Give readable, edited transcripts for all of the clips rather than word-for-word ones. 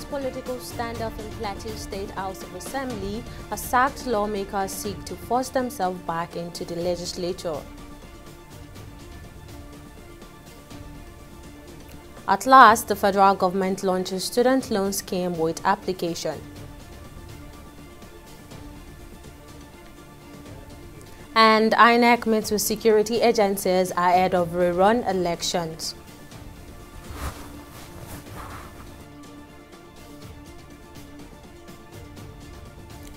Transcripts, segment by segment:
political standoff in Plateau State House of Assembly, a sacked lawmakers seek to force themselves back into the legislature. At last, the federal government launches student loan scheme with application. And INEC meets with security agencies ahead of rerun elections.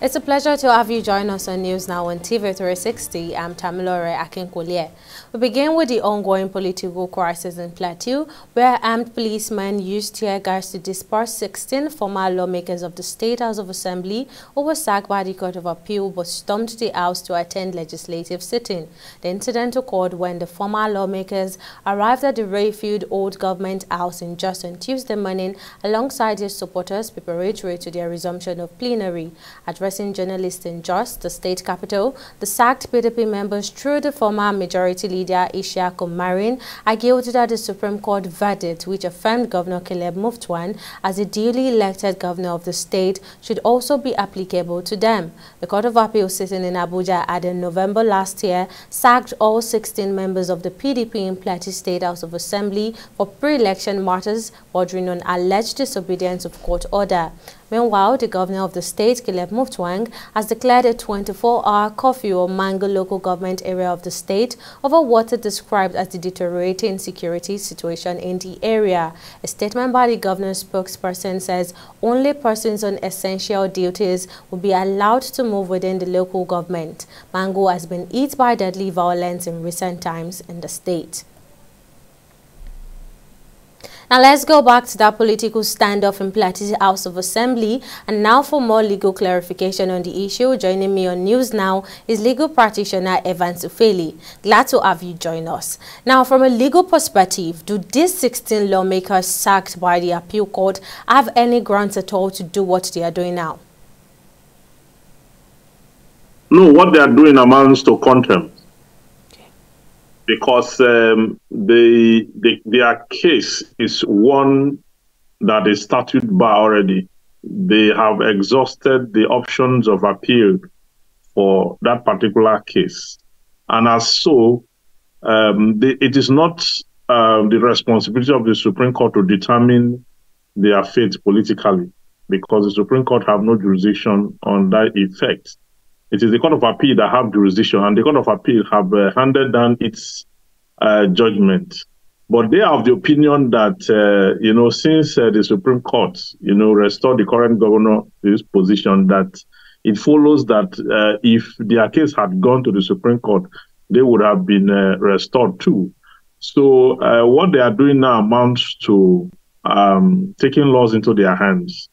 It's a pleasure to have you join us on News Now on TV 360. I'm Tamilore Akinkulie. We begin with the ongoing political crisis in Plateau, where armed policemen used tear gas to disperse 16 former lawmakers of the State House of Assembly who were sacked by the Court of Appeal but stormed the House to attend legislative sitting. The incident occurred when the former lawmakers arrived at the Rayfield Old Government House in Jos on Tuesday morning alongside their supporters preparatory to their resumption of plenary. Addressing journalists in Jos, the state capital, the sacked PDP members through the former majority leader Isiaku Marin argued that the Supreme Court verdict, which affirmed Governor Caleb Mutfwang as the duly elected governor of the state, should also be applicable to them. The Court of Appeal sitting in Abuja in November last year sacked all 16 members of the PDP in Plateau State House of Assembly for pre-election matters bordering on alleged disobedience of court order. Meanwhile, the governor of the state, Caleb Mutfwang, has declared a 24-hour curfew on Mango local government area of the state over what it described as the deteriorating security situation in the area. A statement by the governor's spokesperson says only persons on essential duties will be allowed to move within the local government. Mango has been hit by deadly violence in recent times in the state. Now let's go back to that political standoff in Plateau House of Assembly, and now for more legal clarification on the issue, joining me on News Now is legal practitioner Evans Ufeli. Glad to have you join us. Now, from a legal perspective, do these 16 lawmakers sacked by the appeal court have any grounds at all to do what they are doing now? No, what they are doing amounts to contempt. Because their case is one that is statute bar already. They have exhausted the options of appeal for that particular case. And as so, it is not the responsibility of the Supreme Court to determine their fate politically, because the Supreme Court have no jurisdiction on that effect. It is the Court of Appeal that have jurisdiction, and the Court of Appeal have handed down its judgment. But they are of the opinion that, since the Supreme Court, restored the current governor to his position, that it follows that if their case had gone to the Supreme Court, they would have been restored too. So what they are doing now amounts to taking laws into their hands.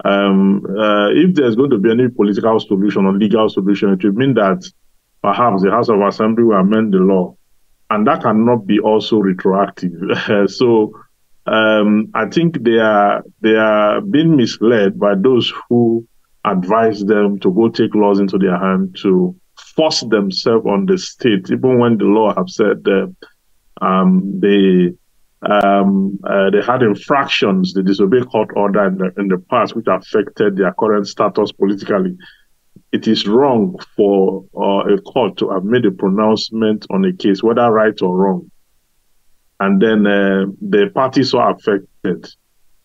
If there's going to be any political solution or legal solution, it would mean that perhaps the House of Assembly will amend the law, and that cannot be also retroactive. So I think they are being misled by those who advise them to go take laws into their hand to force themselves on the state, even when the law have said they had infractions, they disobeyed court order in the past, which affected their current status politically. It is wrong for a court to have made a pronouncement on a case, whether right or wrong, and then the party so affected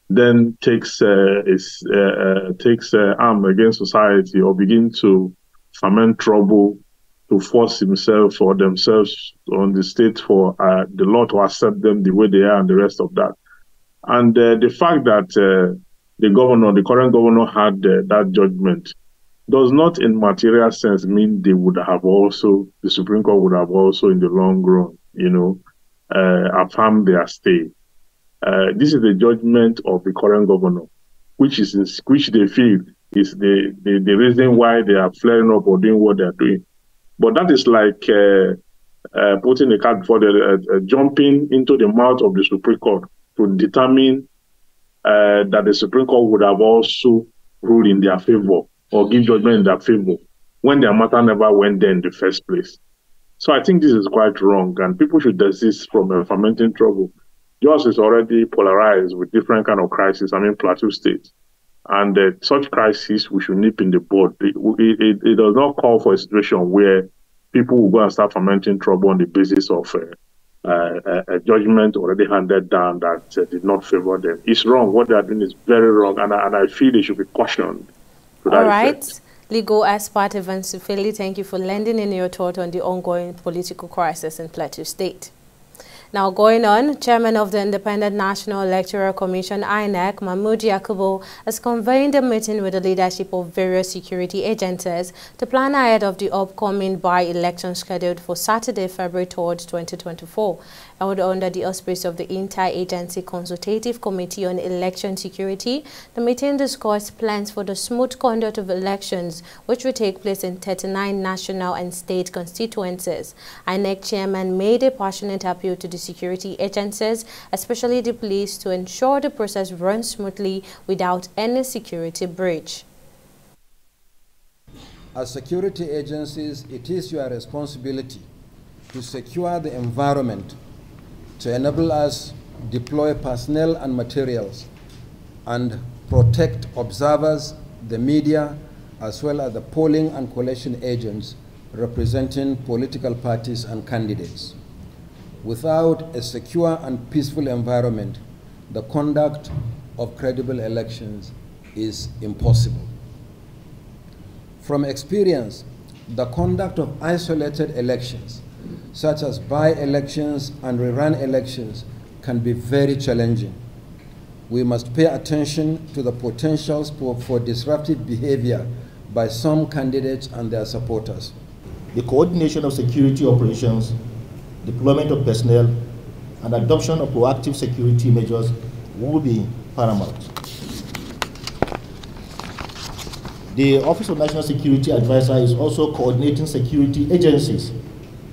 then takes arm against society or begin to foment trouble to force himself or themselves on the state for the law to accept them the way they are and the rest of that. And the fact that the current governor had that judgment does not in material sense mean the Supreme Court would have also in the long run, affirmed their stay. This is the judgment of the current governor, which they feel is the reason why they are flaring up or doing what they are doing. But that is like putting the cart before jumping into the mouth of the Supreme Court to determine that the Supreme Court would have also ruled in their favor or give judgment in their favor when their matter never went there in the first place. So I think this is quite wrong, and people should desist from fermenting trouble. Yours is already polarized with different kind of crises. I mean, Plateau State. And such crisis, we should nip in the bud. It does not call for a situation where people will go and start fermenting trouble on the basis of a judgment already handed down that did not favor them. It's wrong. What they are doing is very wrong, and I feel they should be cautioned. All right. Legal expert Evan Sufeli, thank you for lending in your thought on the ongoing political crisis in Plateau State. Now going on, Chairman of the Independent National Electoral Commission, INEC, Mahmoud Yakubu, has convened a meeting with the leadership of various security agencies to plan ahead of the upcoming by-election scheduled for Saturday, February 3rd, 2024. Held under the auspices of the Inter-Agency Consultative Committee on Election Security, the meeting discussed plans for the smooth conduct of elections, which will take place in 39 national and state constituencies. INEC chairman made a passionate appeal to the security agencies, especially the police, to ensure the process runs smoothly without any security breach. As security agencies, it is your responsibility to secure the environment, to enable us deploy personnel and materials, and protect observers, the media, as well as the polling and collation agents representing political parties and candidates. Without a secure and peaceful environment, the conduct of credible elections is impossible. From experience, the conduct of isolated elections, such as by-elections and rerun elections, can be very challenging. We must pay attention to the potentials for disruptive behavior by some candidates and their supporters. The coordination of security operations, deployment of personnel, and adoption of proactive security measures will be paramount. The Office of National Security Advisor is also coordinating security agencies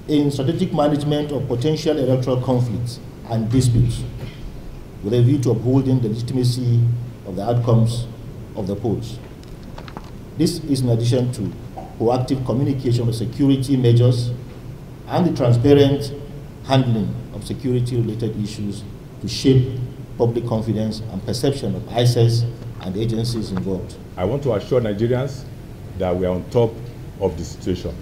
in strategic management of potential electoral conflicts and disputes, with a view to upholding the legitimacy of the outcomes of the polls. This is in addition to proactive communication of security measures and the transparent handling of security-related issues to shape public confidence and perception of ISES and the agencies involved. I want to assure Nigerians that we are on top of the situation.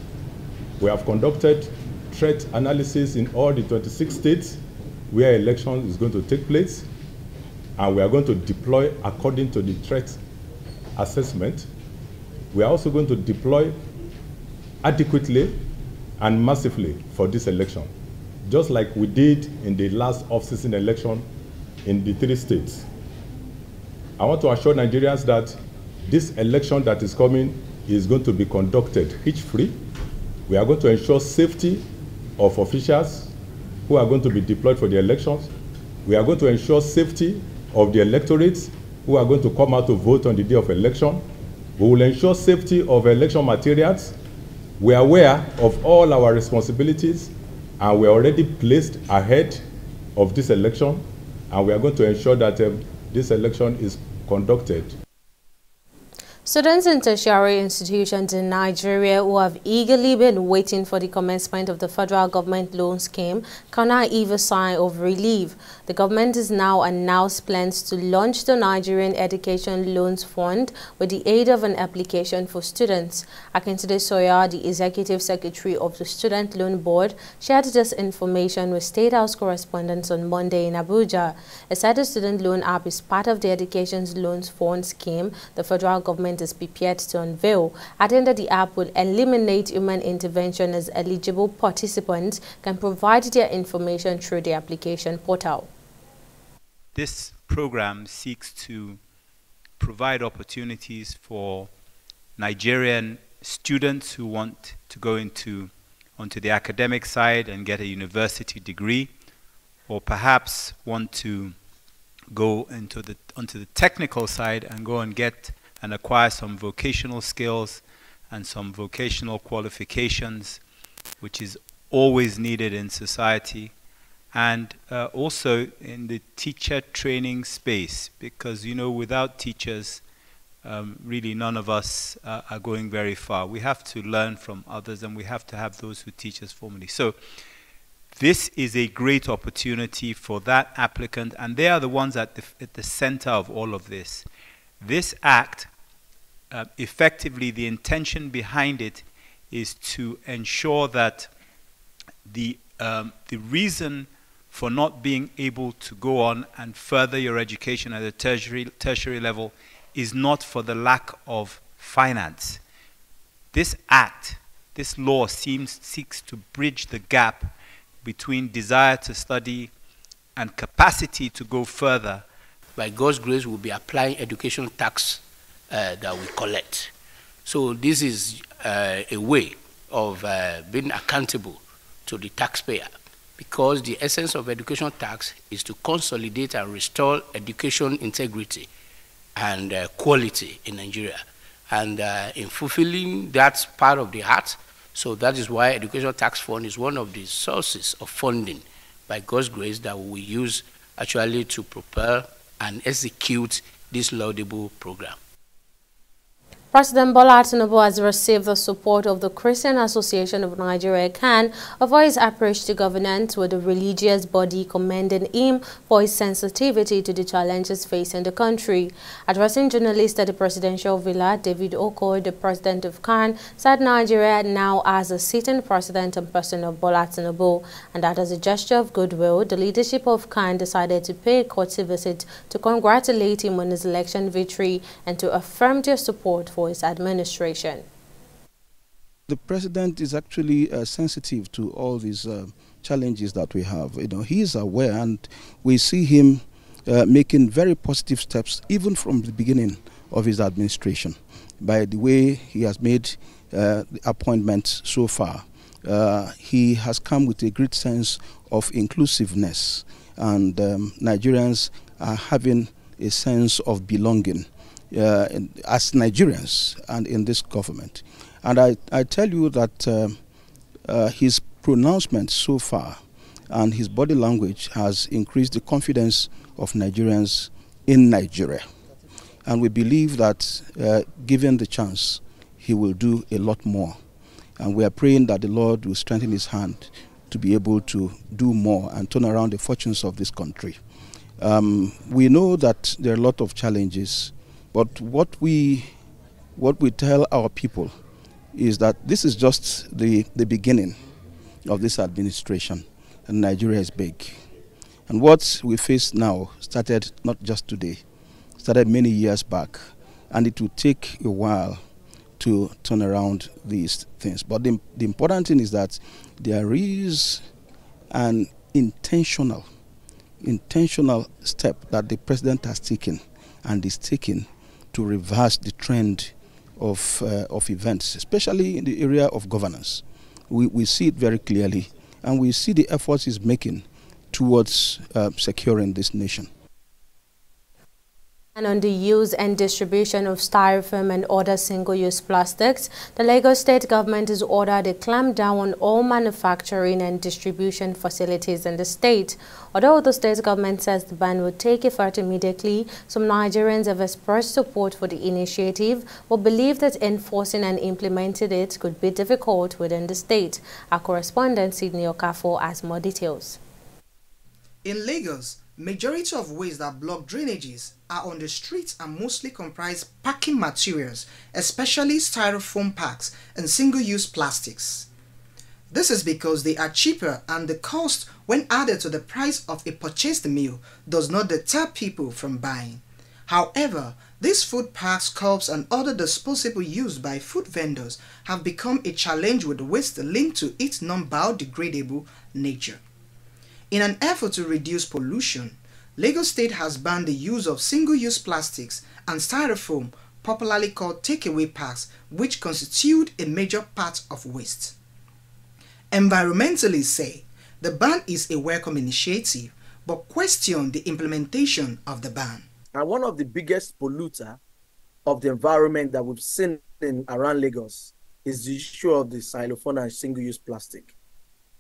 We have conducted threat analysis in all the 26 states where election is going to take place, and we are going to deploy according to the threat assessment. We are also going to deploy adequately and massively for this election, just like we did in the last off-season election in the 3 states. I want to assure Nigerians that this election that is coming is going to be conducted hitch-free. We are going to ensure safety of officials who are going to be deployed for the elections. We are going to ensure safety of the electorates who are going to come out to vote on the day of election. We will ensure safety of election materials. We are aware of all our responsibilities, and we are already placed ahead of this election, and we are going to ensure that this election is conducted. Students in tertiary institutions in Nigeria who have eagerly been waiting for the commencement of the federal government loan scheme cannot even sign of relief. The government has now announced plans to launch the Nigerian Education Loans Fund with the aid of an application for students. Akintade Soya, the executive secretary of the Student Loan Board, shared this information with State House correspondents on Monday in Abuja. He said the student loan app is part of the Education Loans Fund scheme the federal government is prepared to unveil, adding that the app will eliminate human intervention as eligible participants can provide their information through the application portal. This program seeks to provide opportunities for Nigerian students who want to go onto the academic side and get a university degree, or perhaps want to go onto the technical side and go and get and acquire some vocational skills and some vocational qualifications, which is always needed in society, and also in the teacher training space, because, you know, without teachers, really none of us are going very far. We have to learn from others, and we have to have those who teach us formally. So this is a great opportunity for that applicant, and they are the ones at the center of all of this. This act, effectively, the intention behind it is to ensure that the reason for not being able to go on and further your education at the tertiary level is not for the lack of finance. This act, this law seeks to bridge the gap between desire to study and capacity to go further. By God's grace, we'll be applying education tax that we collect. So this is a way of being accountable to the taxpayer, because the essence of education tax is to consolidate and restore education integrity and quality in Nigeria. And in fulfilling that part of the heart, so that is why Education Tax Fund is one of the sources of funding, by God's grace, that we use actually to propel and execute this laudable program. President Bola Tinubu has received the support of the Christian Association of Nigeria (CAN) over his approach to governance, with the religious body commending him for his sensitivity to the challenges facing the country. Addressing journalists at the presidential villa, David Oko, the president of CAN, said Nigeria now has a sitting president and person of Bola Tinubu, and that as a gesture of goodwill, the leadership of CAN decided to pay a courtesy visit to congratulate him on his election victory and to affirm their support for his administration. The president is actually sensitive to all these challenges that we have. You know, he is aware, and we see him making very positive steps even from the beginning of his administration. By the way he has made the appointments so far, he has come with a great sense of inclusiveness, and Nigerians are having a sense of belonging as Nigerians and in this government. And I tell you that his pronouncements so far and his body language has increased the confidence of Nigerians in Nigeria. And we believe that given the chance, he will do a lot more. And we are praying that the Lord will strengthen his hand to be able to do more and turn around the fortunes of this country. We know that there are a lot of challenges, but what we tell our people is that this is just the beginning of this administration, and Nigeria is big. And what we face now started not just today, started many years back, and it will take a while to turn around these things. But the important thing is that there is an intentional step that the president has taken and is taking to reverse the trend of events, especially in the area of governance. We see it very clearly, and we see the efforts he's making towards securing this nation. And on the use and distribution of styrofoam and other single-use plastics, the Lagos State government has ordered a clampdown on all manufacturing and distribution facilities in the state. Although the state government says the ban will take effect immediately, some Nigerians have expressed support for the initiative, but believe that enforcing and implementing it could be difficult within the state. Our correspondent Sidney Okafo has more details. In Lagos, majority of ways that block drainages are on the streets and mostly comprise packing materials, especially styrofoam packs and single-use plastics. This is because they are cheaper, and the cost, when added to the price of a purchased meal, does not deter people from buying. However, these food packs, cups and other disposable used by food vendors have become a challenge with waste linked to its non-biodegradable nature. In an effort to reduce pollution, Lagos State has banned the use of single-use plastics and styrofoam, popularly called takeaway packs, which constitute a major part of waste. Environmentalists say the ban is a welcome initiative, but question the implementation of the ban. And one of the biggest polluters of the environment that we've seen around Lagos is the issue of the xylophone and single-use plastic.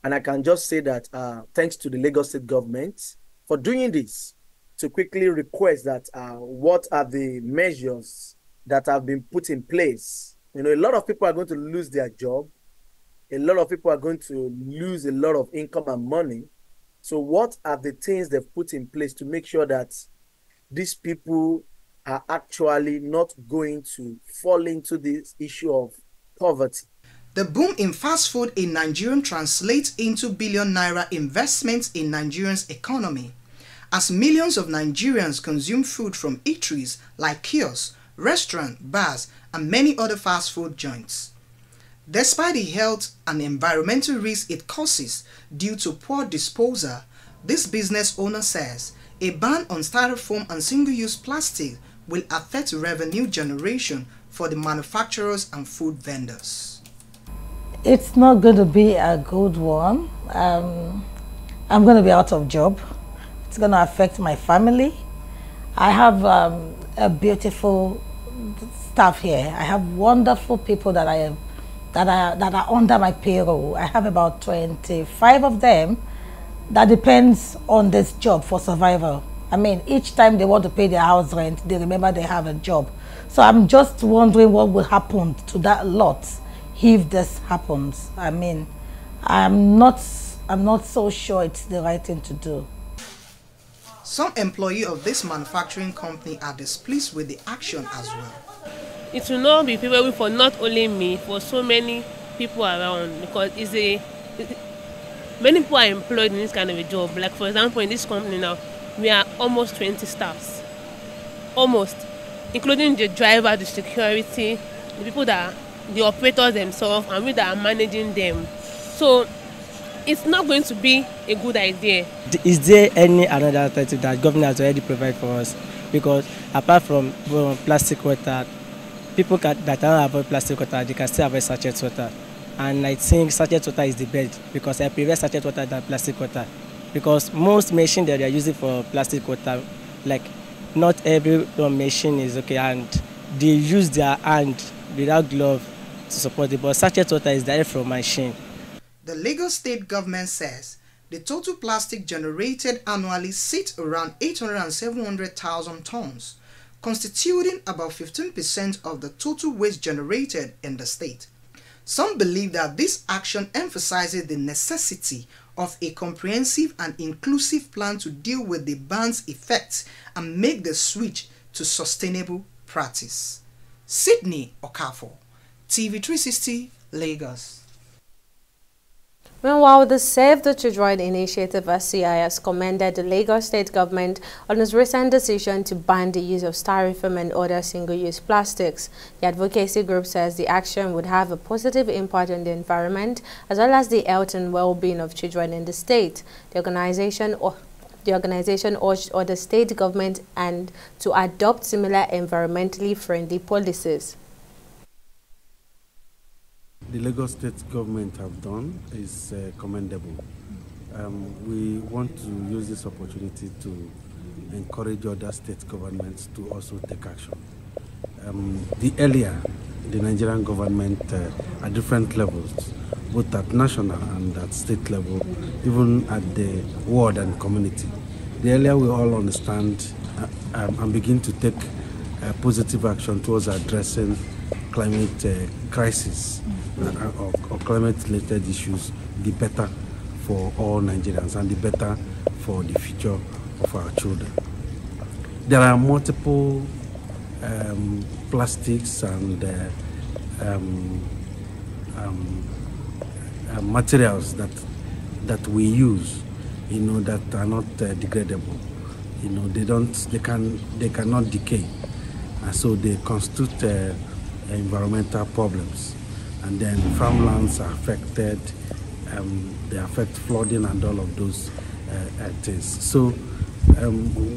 And I can just say that thanks to the Lagos State government for doing this, to quickly request that what are the measures that have been put in place. You know, a lot of people are going to lose their job. A lot of people are going to lose a lot of income and money. So what are the things they've put in place to make sure that these people are actually not going to fall into this issue of poverty. The boom in fast food in Nigeria translates into billion naira investments in Nigeria's economy, as millions of Nigerians consume food from eateries like kiosks, restaurants, bars, and many other fast food joints. Despite the health and environmental risks it causes due to poor disposal, this business owner says a ban on styrofoam and single-use plastic will affect revenue generation for the manufacturers and food vendors. It's not going to be a good one. I'm going to be out of job. It's going to affect my family. I have a beautiful staff here. I have wonderful people that are under my payroll. I have about 25 of them that depends on this job for survival. I mean, each time they want to pay their house rent, they remember they have a job. So I'm just wondering what will happen to that lot if this happens. I mean, I'm not so sure it's the right thing to do. Some employees of this manufacturing company are displeased with the action as well. It will not be favorable for not only me, for so many people around, because many people are employed in this kind of a job. Like for example, in this company now, we are almost 20 staffs, almost, including the driver, the security, the people the operators themselves, and we that are managing them. So it's not going to be a good idea. Is there any another alternative that government has already provided for us? Because apart from plastic water, people that don't avoid plastic water, they can still avoid sachet water. And I think sachet water is the best, because I prefer sachet water than plastic water. Because most machines that they are using for plastic water, like not every machine is okay, and they use their hand without glove to support it. But sachet water is direct from machine. The Lagos state government says the total plastic generated annually sits around 800,000 and 700,000 tons, constituting about 15% of the total waste generated in the state. Some believe that this action emphasizes the necessity of a comprehensive and inclusive plan to deal with the ban's effects and make the switch to sustainable practice. Sydney Okafor, TV360, Lagos. Meanwhile, the Save the Children Initiative SCI has commended the Lagos State government on its recent decision to ban the use of styrofoam and other single-use plastics. The advocacy group says the action would have a positive impact on the environment as well as the health and well-being of children in the state. The organization urged other state governments and to adopt similar environmentally friendly policies. The Lagos State government have done is commendable. We want to use this opportunity to encourage other state governments to also take action. The Nigerian government at different levels, both at national and at state level, even at the ward and community. The earlier we all understand and begin to take positive action towards addressing climate crisis or climate-related issues, the better for all Nigerians and the better for the future of our children. There are multiple plastics and materials that we use, that are not degradable. They cannot decay, and so they constitute environmental problems. And then farmlands are affected. They affect flooding and all of those things. So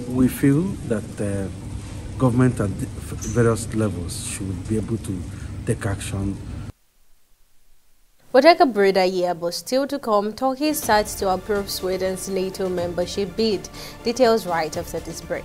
we feel that government at various levels should be able to take action. We'll take a breather here, but still to come, Turkey starts to approve Sweden's NATO membership bid. Details right after this break.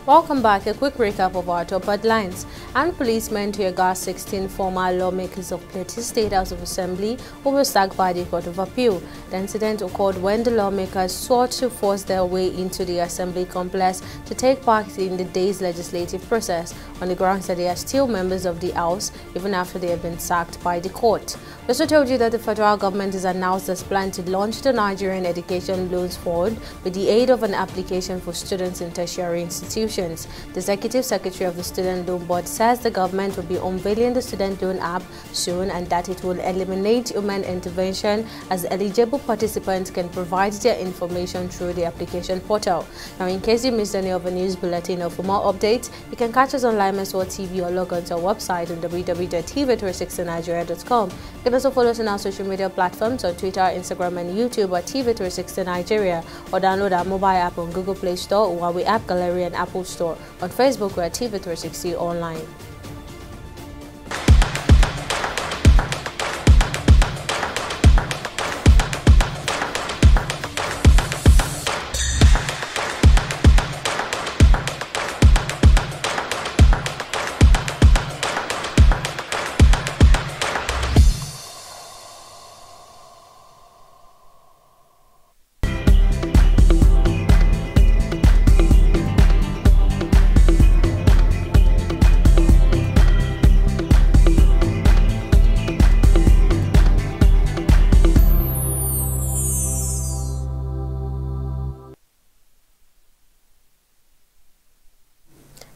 Welcome back. A quick recap of our top headlines. Armed policemen tear gas 16 former lawmakers of Plateau State House of Assembly who were sacked by the Court of Appeal. The incident occurred when the lawmakers sought to force their way into the Assembly complex to take part in the day's legislative process on the grounds that they are still members of the House even after they have been sacked by the court. We also told you that the federal government has announced its plan to launch the Nigerian Education Loans Fund with the aid of an application for students in tertiary institutions. The Executive Secretary of the Student Loan Board says the government will be unveiling the Student Loan app soon and that it will eliminate human intervention as eligible participants can provide their information through the application portal. Now, in case you missed any of the news bulletin or for more updates, you can catch us on LimeSword TV or log on to our website on www.tv360nigeria.com. You can also follow us on our social media platforms on Twitter, Instagram, and YouTube at TV360 Nigeria, or download our mobile app on Google Play Store or Huawei App Gallery and Apple Store. On Facebook, we're at TV360 Online.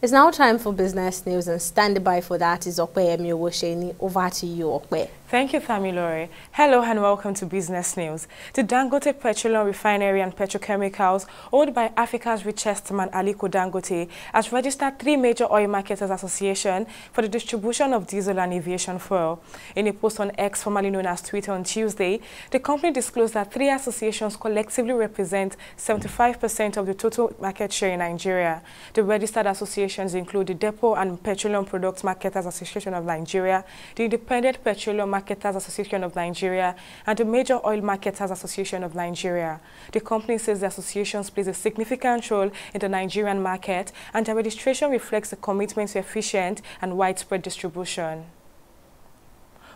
It's now time for business news, and standing by for that is Okpeyemi Owosheni. Over to you, Okpe. Thank you, Tamilore. Hello and welcome to Business News. The Dangote Petroleum Refinery and Petrochemicals, owned by Africa's richest man Aliko Dangote, has registered 3 major oil marketers associations for the distribution of diesel and aviation fuel. In a post on X, formerly known as Twitter, on Tuesday, the company disclosed that 3 associations collectively represent 75% of the total market share in Nigeria. The registered associations include the Depot and Petroleum Products Marketers Association of Nigeria, the Independent Petroleum Marketers Association of Nigeria, and the Major Oil Marketers Association of Nigeria. The company says the associations play a significant role in the Nigerian market, and their registration reflects a commitment to efficient and widespread distribution.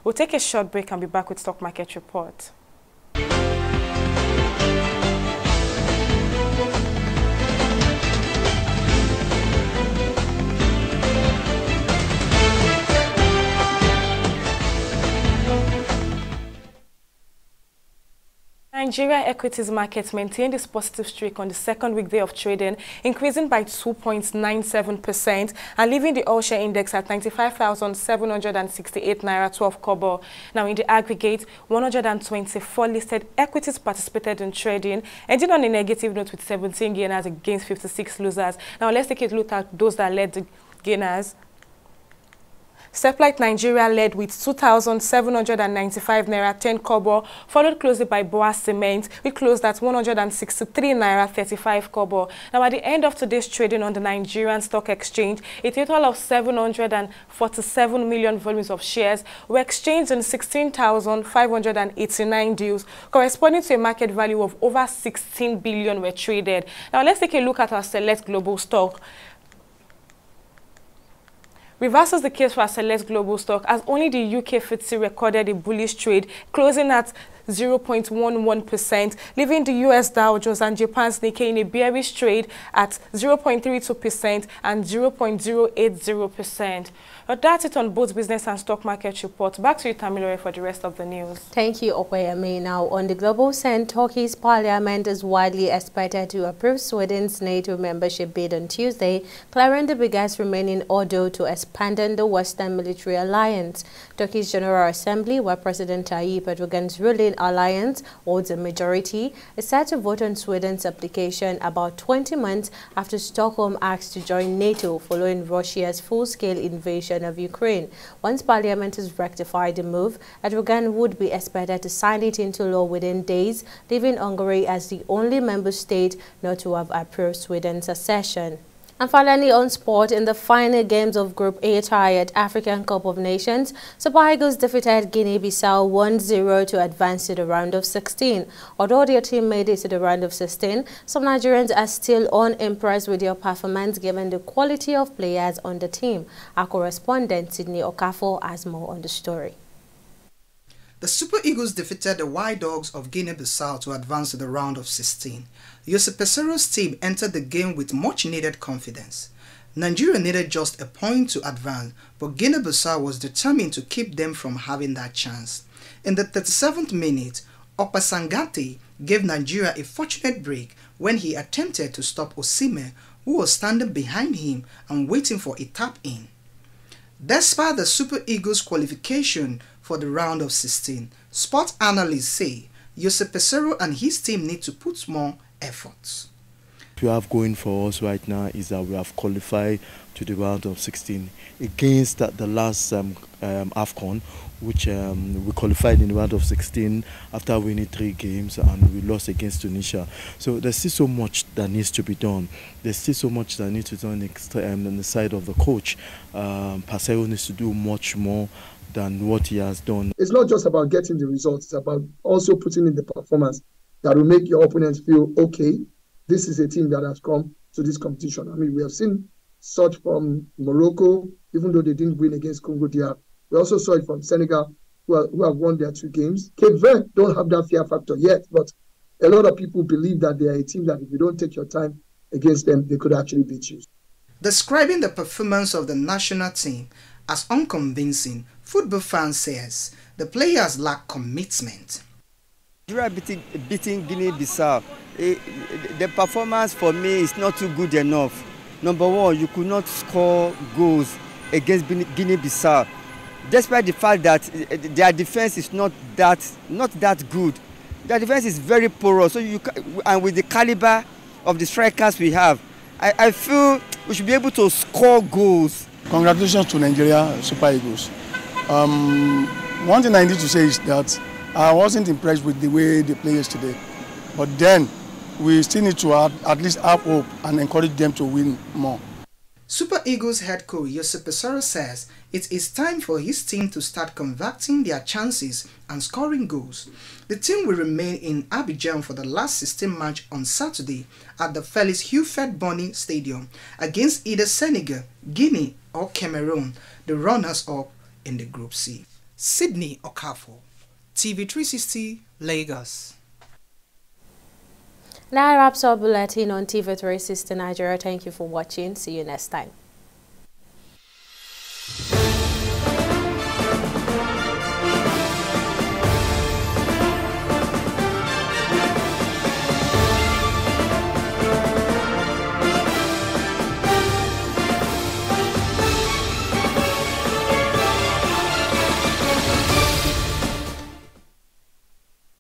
We'll take a short break and be back with Stock Market Report. Nigeria equities market maintained its positive streak on the second weekday of trading, increasing by 2.97% and leaving the all-share index at 95,768 naira 12 kobo. Now, in the aggregate, 124 listed equities participated in trading, ending on a negative note with 17 gainers against 56 losers. Now, let's take a look at those that led the gainers. Seplat Nigeria led with 2,795 naira 10 kobo, followed closely by Boa Cement, which closed at 163 naira 35 kobo. Now, at the end of today's trading on the Nigerian Stock Exchange, a total of 747 million volumes of shares were exchanged in 16,589 deals, corresponding to a market value of over 16 billion were traded. Now, let's take a look at our select global stock. Reverses the case for our select global stock, as only the UK FTSE recorded a bullish trade, closing at 0.11%, leaving the US Dow Jones and Japan's Nikkei in a bearish trade at 0.32% and 0.080%. But that's it on both business and stock market reports. Back to you, Tamilore, for the rest of the news. Thank you, Okpeyemi. Now, on the global scene, Turkey's parliament is widely expected to approve Sweden's NATO membership bid on Tuesday, clearing the biggest remaining hurdle to expanding the Western military alliance. Turkey's General Assembly, where President Tayyip Erdogan's ruling alliance holds a majority, is set to vote on Sweden's application about 20 months after Stockholm asked to join NATO following Russia's full-scale invasion of Ukraine. Once Parliament has rectified the move, Erdogan would be expected to sign it into law within days, leaving Hungary as the only member state not to have approved Sweden's accession. And finally on sport, in the final games of Group A tied African Cup of Nations, Super Eagles defeated Guinea-Bissau 1-0 to advance to the round of 16. Although their team made it to the round of 16, some Nigerians are still unimpressed with their performance given the quality of players on the team. Our correspondent Sydney Okafor has more on the story. The Super Eagles defeated the White Dogs of Guinea-Bissau to advance to the round of 16. Jose Pesero's team entered the game with much-needed confidence. Nigeria needed just a point to advance, but Guinea-Bissau was determined to keep them from having that chance. In the 37th minute, Opasangate gave Nigeria a fortunate break when he attempted to stop Osimhen, who was standing behind him and waiting for a tap-in. Despite the Super Eagles' qualification for the round of 16, sport analysts say Jose Pesero and his team need to put more efforts. What we have going for us right now is that we have qualified to the round of 16 against the last AFCON, which we qualified in the round of 16 after winning 3 games, and we lost against Tunisia. So there's still so much that needs to be done. There's still so much that needs to be done on the side of the coach. Pesero needs to do much more than what he has done. It's not just about getting the results, it's about also putting in the performance that will make your opponents feel, okay, this is a team that has come to this competition. I mean, we have seen such from Morocco, even though they didn't win against Congo DR. We also saw it from Senegal, who have won their 2 games. Cape Verde don't have that fear factor yet, but a lot of people believe that they are a team that if you don't take your time against them, they could actually beat you. Describing the performance of the national team as unconvincing, football fans says the players lack commitment. Nigeria beating Guinea-Bissau, the performance for me is not too good enough. Number one, you could not score goals against Guinea-Bissau, despite the fact that their defense is not that good. Their defense is very porous. So and with the caliber of the strikers we have, I feel we should be able to score goals. Congratulations to Nigeria Super Eagles. One thing I need to say is that I wasn't impressed with the way they play yesterday, but then we still need to at least have hope and encourage them to win more. Super Eagles head coach Jose Pesero says it is time for his team to start converting their chances and scoring goals. The team will remain in Abidjan for the last 16 match on Saturday at the Felix Houphouët-Boigny Stadium against either Senegal, Guinea or Cameroon, the runners-up in the Group C. Sydney Okafor, TV360, Lagos. That wraps up Bulletin on TV360 Nigeria. Thank you for watching. See you next time.